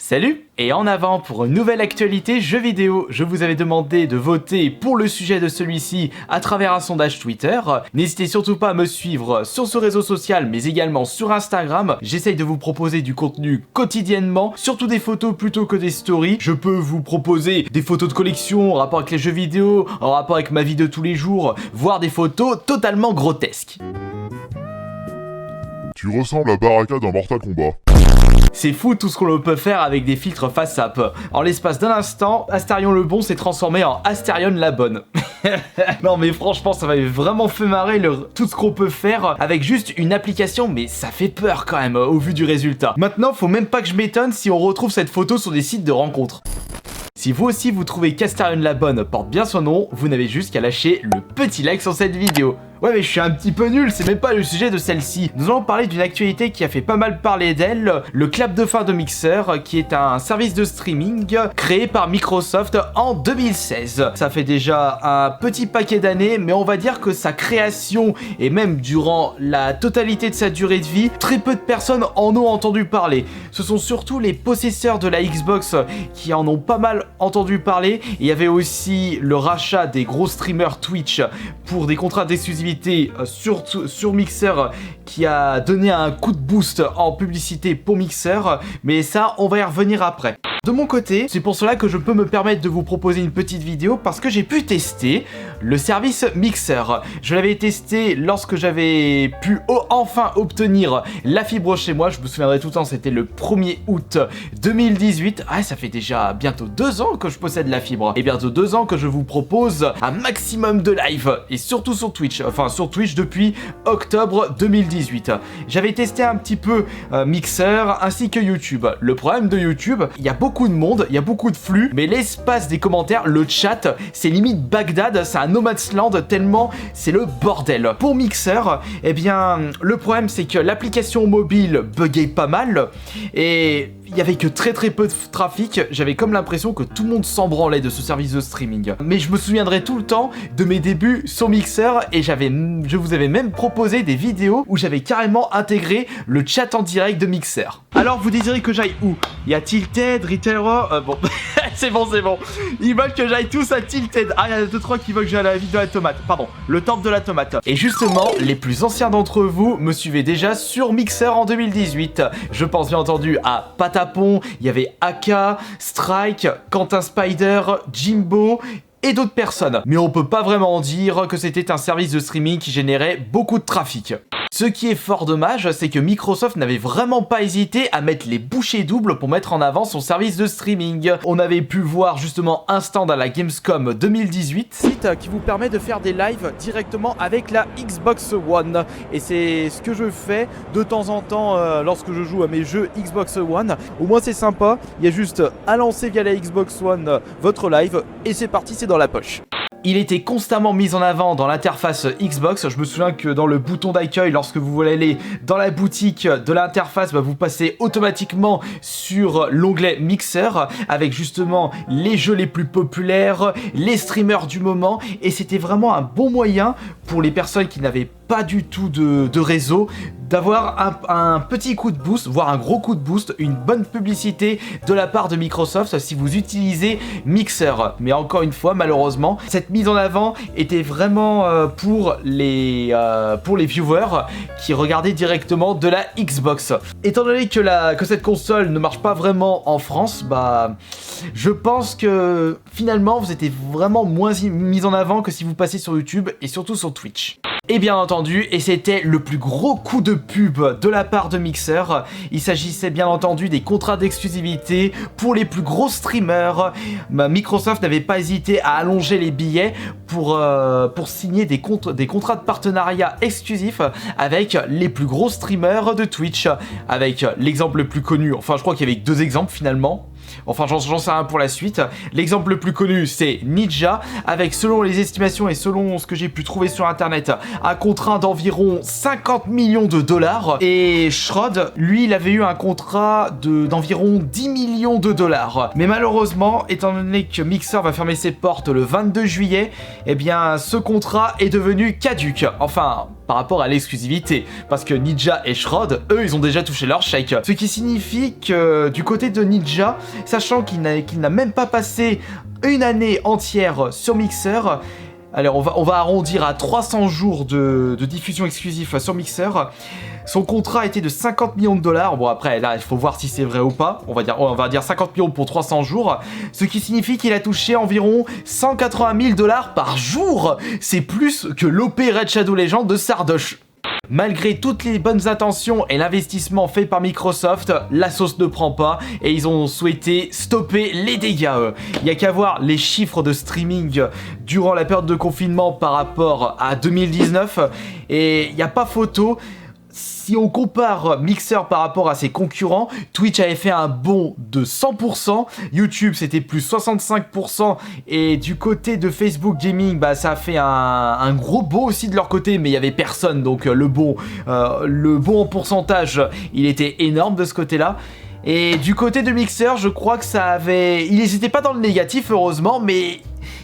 Salut! Et en avant pour une nouvelle actualité jeux vidéo, je vous avais demandé de voter pour le sujet de celui-ci à travers un sondage Twitter. N'hésitez surtout pas à me suivre sur ce réseau social mais également sur Instagram. J'essaye de vous proposer du contenu quotidiennement, surtout des photos plutôt que des stories. Je peux vous proposer des photos de collection en rapport avec les jeux vidéo, en rapport avec ma vie de tous les jours, voire des photos totalement grotesques. Tu ressembles à Baraka dans Mortal Kombat. C'est fou tout ce qu'on peut faire avec des filtres face-up. En l'espace d'un instant, Astarion le Bon s'est transformé en Astarion la Bonne. Non mais franchement, ça m'avait vraiment fait marrer tout ce qu'on peut faire avec juste une application, mais ça fait peur quand même au vu du résultat. Maintenant, faut même pas que je m'étonne si on retrouve cette photo sur des sites de rencontres. Si vous aussi vous trouvez qu'Astarion la Bonne porte bien son nom, vous n'avez juste qu'à lâcher le petit like sur cette vidéo. Ouais mais je suis un petit peu nul, c'est même pas le sujet de celle-ci. Nous allons parler d'une actualité qui a fait pas mal parler d'elle, le clap de fin de Mixer, qui est un service de streaming créé par Microsoft en 2016. Ça fait déjà un petit paquet d'années, mais on va dire que sa création, et même durant la totalité de sa durée de vie, très peu de personnes en ont entendu parler. Ce sont surtout les possesseurs de la Xbox qui en ont pas mal entendu parler. Il y avait aussi le rachat des gros streamers Twitch pour des contrats d'exclusivité sur Mixer qui a donné un coup de boost en publicité pour Mixer, mais ça on va y revenir après. De mon côté, c'est pour cela que je peux me permettre de vous proposer une petite vidéo parce que j'ai pu tester le service Mixer. Je l'avais testé lorsque j'avais pu enfin obtenir la fibre chez moi. Je me souviendrai tout le temps, c'était le 1er août 2018. Ah, ça fait déjà bientôt 2 ans que je possède la fibre. Et bientôt 2 ans que je vous propose un maximum de live. Et surtout sur Twitch. Enfin, sur Twitch depuis octobre 2018. J'avais testé un petit peu Mixer ainsi que YouTube. Le problème de YouTube, il y a beaucoup de monde, il y a beaucoup de flux, mais l'espace des commentaires, le chat, c'est limite Bagdad, c'est un no man's land tellement c'est le bordel. Pour Mixer, eh bien, le problème c'est que l'application mobile buguait pas mal et il y avait que très peu de trafic. J'avais comme l'impression que tout le monde s'en branlait de ce service de streaming. Mais je me souviendrai tout le temps de mes débuts sur Mixer et je vous avais même proposé des vidéos où j'avais carrément intégré le chat en direct de Mixer. Alors vous désirez que j'aille où? Il y a Tilted, Retailer, bon, c'est bon. Ils veulent que j'aille tous à Tilted. Ah, il y en a 2-3 qui veulent que j'aille à la ville de la tomate. Pardon, le temple de la tomate. Et justement, les plus anciens d'entre vous me suivaient déjà sur Mixer en 2018. Je pense bien entendu à Patapon, il y avait Aka, Strike, Quentin Spider, Jimbo et d'autres personnes. Mais on peut pas vraiment dire que c'était un service de streaming qui générait beaucoup de trafic. Ce qui est fort dommage, c'est que Microsoft n'avait vraiment pas hésité à mettre les bouchées doubles pour mettre en avant son service de streaming. On avait pu voir justement un stand à la Gamescom 2018, site qui vous permet de faire des lives directement avec la Xbox One. Et c'est ce que je fais de temps en temps lorsque je joue à mes jeux Xbox One. Au moins c'est sympa, il y a juste à lancer via la Xbox One votre live et c'est parti, c'est dans la poche. Il était constamment mis en avant dans l'interface Xbox. Je me souviens que dans le bouton d'accueil, lorsque vous voulez aller dans la boutique de l'interface, vous passez automatiquement sur l'onglet Mixer avec justement les jeux les plus populaires, les streamers du moment, et c'était vraiment un bon moyen pour les personnes qui n'avaient pas du tout de réseau d'avoir un petit coup de boost, voire un gros coup de boost, une bonne publicité de la part de Microsoft si vous utilisez Mixer. Mais encore une fois, malheureusement, cette mise en avant était vraiment pour les viewers qui regardaient directement de la Xbox. Étant donné que cette console ne marche pas vraiment en France, je pense que finalement vous étiez vraiment moins mis en avant que si vous passez sur YouTube et surtout sur Twitch. Et bien entendu, et c'était le plus gros coup de pub de la part de Mixer, il s'agissait bien entendu des contrats d'exclusivité pour les plus gros streamers. Microsoft n'avait pas hésité à allonger les billets pour signer des contrats de partenariat exclusifs avec les plus gros streamers de Twitch. Avec l'exemple le plus connu, enfin je crois qu'il y avait 2 exemples finalement. Enfin, j'en sais rien pour la suite. L'exemple le plus connu, c'est Ninja, avec, selon les estimations et selon ce que j'ai pu trouver sur internet, un contrat d'environ 50 millions de dollars. Et Shrod, lui, il avait eu un contrat d'environ 10 millions de dollars. Mais malheureusement, étant donné que Mixer va fermer ses portes le 22 juillet, eh bien, ce contrat est devenu caduc. Enfin, par rapport à l'exclusivité, parce que Ninja et Shroud, eux, ils ont déjà touché leur chèque. Ce qui signifie que du côté de Ninja, sachant qu'il n'a même pas passé une année entière sur Mixer, alors on va arrondir à 300 jours de diffusion exclusive sur Mixer. Son contrat était de 50 millions de dollars. Bon, après, là, il faut voir si c'est vrai ou pas. On va dire 50 millions pour 300 jours. Ce qui signifie qu'il a touché environ 180 000 dollars par jour. C'est plus que l'OP Red Shadow Legends de Sardoche. Malgré toutes les bonnes intentions et l'investissement fait par Microsoft, la sauce ne prend pas et ils ont souhaité stopper les dégâts. Il n'y a qu'à voir les chiffres de streaming durant la période de confinement par rapport à 2019 et il n'y a pas photo. Si on compare Mixer par rapport à ses concurrents, Twitch avait fait un bond de 100%, YouTube c'était plus 65%, et du côté de Facebook Gaming, bah, ça a fait un gros bond aussi de leur côté, mais il n'y avait personne, donc le bond en pourcentage, il était énorme de ce côté-là. Et du côté de Mixer, je crois que ça avait... Ils n'étaient pas dans le négatif, heureusement, mais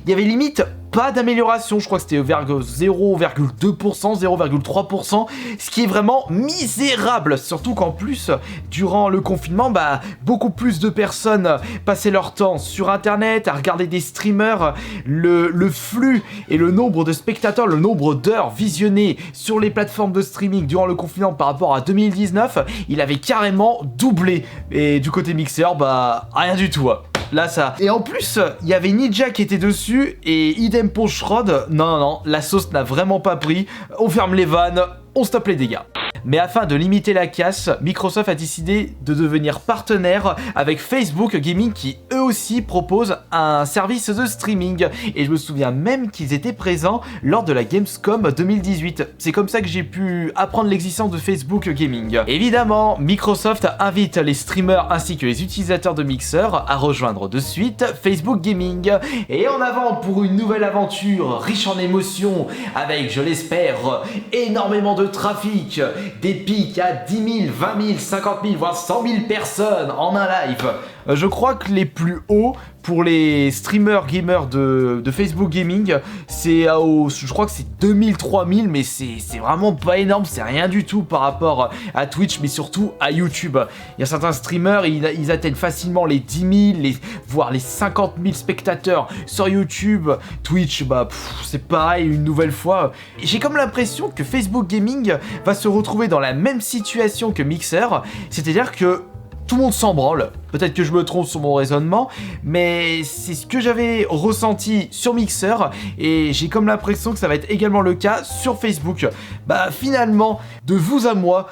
il y avait limite pas d'amélioration, je crois que c'était 0,2%, 0,3%, ce qui est vraiment misérable, surtout qu'en plus, durant le confinement, bah, beaucoup plus de personnes passaient leur temps sur internet, à regarder des streamers, le flux et le nombre de spectateurs, le nombre d'heures visionnées sur les plateformes de streaming durant le confinement par rapport à 2019, il avait carrément doublé, et du côté Mixer, bah, rien du tout. Là, ça. Et en plus, il y avait Ninja qui était dessus et idem pour Shroud. Non, la sauce n'a vraiment pas pris. On ferme les vannes, on stoppe les dégâts. Mais afin de limiter la casse, Microsoft a décidé de devenir partenaire avec Facebook Gaming qui eux aussi proposent un service de streaming. Et je me souviens même qu'ils étaient présents lors de la Gamescom 2018. C'est comme ça que j'ai pu apprendre l'existence de Facebook Gaming. Évidemment, Microsoft invite les streamers ainsi que les utilisateurs de Mixer à rejoindre de suite Facebook Gaming. Et en avant pour une nouvelle aventure riche en émotions avec, je l'espère, énormément de trafic, des pics à 10 000, 20 000, 50 000, voire 100 000 personnes en un live. Je crois que les plus hauts pour les streamers gamers de Facebook Gaming, c'est je crois que c'est 2000, 3000, mais c'est vraiment pas énorme, c'est rien du tout par rapport à Twitch, mais surtout à YouTube. Il y a certains streamers, ils atteignent facilement les 10 000, voire les 50 000 spectateurs sur YouTube. Twitch, bah c'est pareil une nouvelle fois. J'ai comme l'impression que Facebook Gaming va se retrouver dans la même situation que Mixer, c'est-à-dire que tout le monde s'en branle. Peut-être que je me trompe sur mon raisonnement, mais c'est ce que j'avais ressenti sur Mixer et j'ai comme l'impression que ça va être également le cas sur Facebook. Bah finalement, de vous à moi,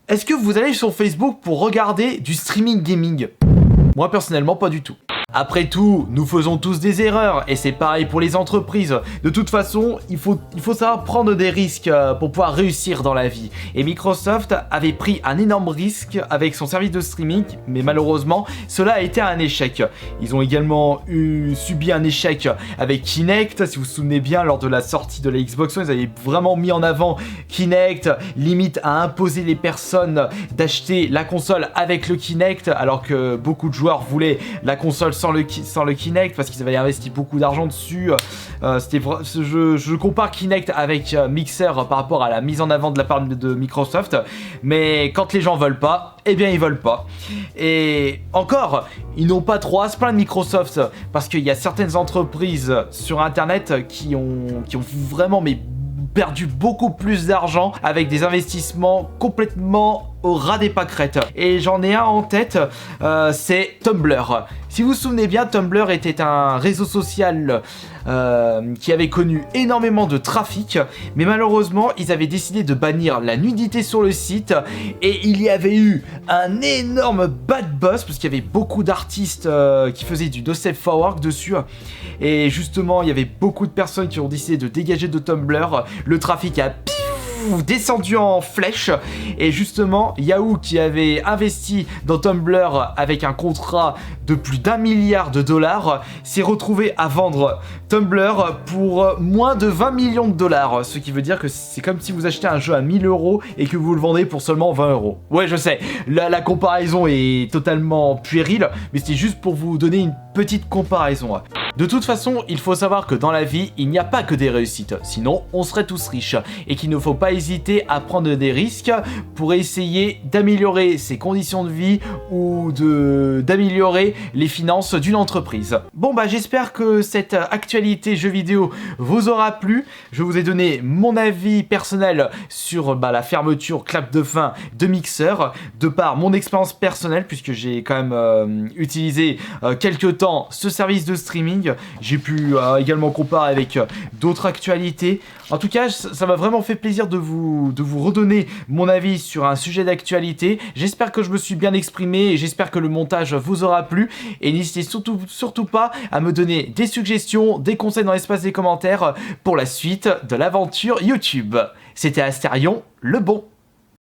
est-ce que vous allez sur Facebook pour regarder du streaming gaming ? Moi personnellement, pas du tout. Après tout, nous faisons tous des erreurs et c'est pareil pour les entreprises. De toute façon, il faut savoir prendre des risques pour pouvoir réussir dans la vie. Et Microsoft avait pris un énorme risque avec son service de streaming, mais malheureusement, cela a été un échec. Ils ont également subi un échec avec Kinect. Si vous vous souvenez bien, lors de la sortie de la Xbox One, ils avaient vraiment mis en avant Kinect, limite à imposer les personnes d'acheter la console avec le Kinect, alors que beaucoup de joueurs voulaient la console sans le Kinect parce qu'ils avaient investi beaucoup d'argent dessus. Je compare Kinect avec Mixer par rapport à la mise en avant de la part de Microsoft, mais quand les gens veulent pas, eh bien ils veulent pas. Et encore, ils n'ont pas trop à se plaindre Microsoft parce qu'il y a certaines entreprises sur internet qui ont vraiment perdu beaucoup plus d'argent avec des investissements complètement au ras des pâquerettes. Et j'en ai un en tête, c'est Tumblr. Si vous vous souvenez bien, Tumblr était un réseau social qui avait connu énormément de trafic, mais malheureusement, ils avaient décidé de bannir la nudité sur le site et il y avait eu un énorme bad buzz parce qu'il y avait beaucoup d'artistes qui faisaient du no safe for work dessus. Et justement, il y avait beaucoup de personnes qui ont décidé de dégager de Tumblr. Le trafic a descendu en flèche et justement Yahoo qui avait investi dans Tumblr avec un contrat de plus d'1 milliard de dollars s'est retrouvé à vendre Tumblr pour moins de 20 millions de dollars, ce qui veut dire que c'est comme si vous achetez un jeu à 1000 € et que vous le vendez pour seulement 20 €. Ouais, je sais, la comparaison est totalement puérile, mais c'était juste pour vous donner une petite comparaison. De toute façon, il faut savoir que dans la vie, il n'y a pas que des réussites, sinon on serait tous riches, et qu'il ne faut pas hésiter à prendre des risques pour essayer d'améliorer ses conditions de vie ou d'améliorer les finances d'une entreprise. Bon bah j'espère que cette actualité jeux vidéo vous aura plu. Je vous ai donné mon avis personnel sur la fermeture clap de fin de Mixer, de par mon expérience personnelle, puisque j'ai quand même utilisé quelques temps ce service de streaming. J'ai pu également comparer avec d'autres actualités. En tout cas, ça m'a vraiment fait plaisir de vous redonner mon avis sur un sujet d'actualité. J'espère que je me suis bien exprimé et j'espère que le montage vous aura plu. Et n'hésitez surtout pas à me donner des suggestions, des conseils dans l'espace des commentaires pour la suite de l'aventure YouTube. C'était Astérion, le bon.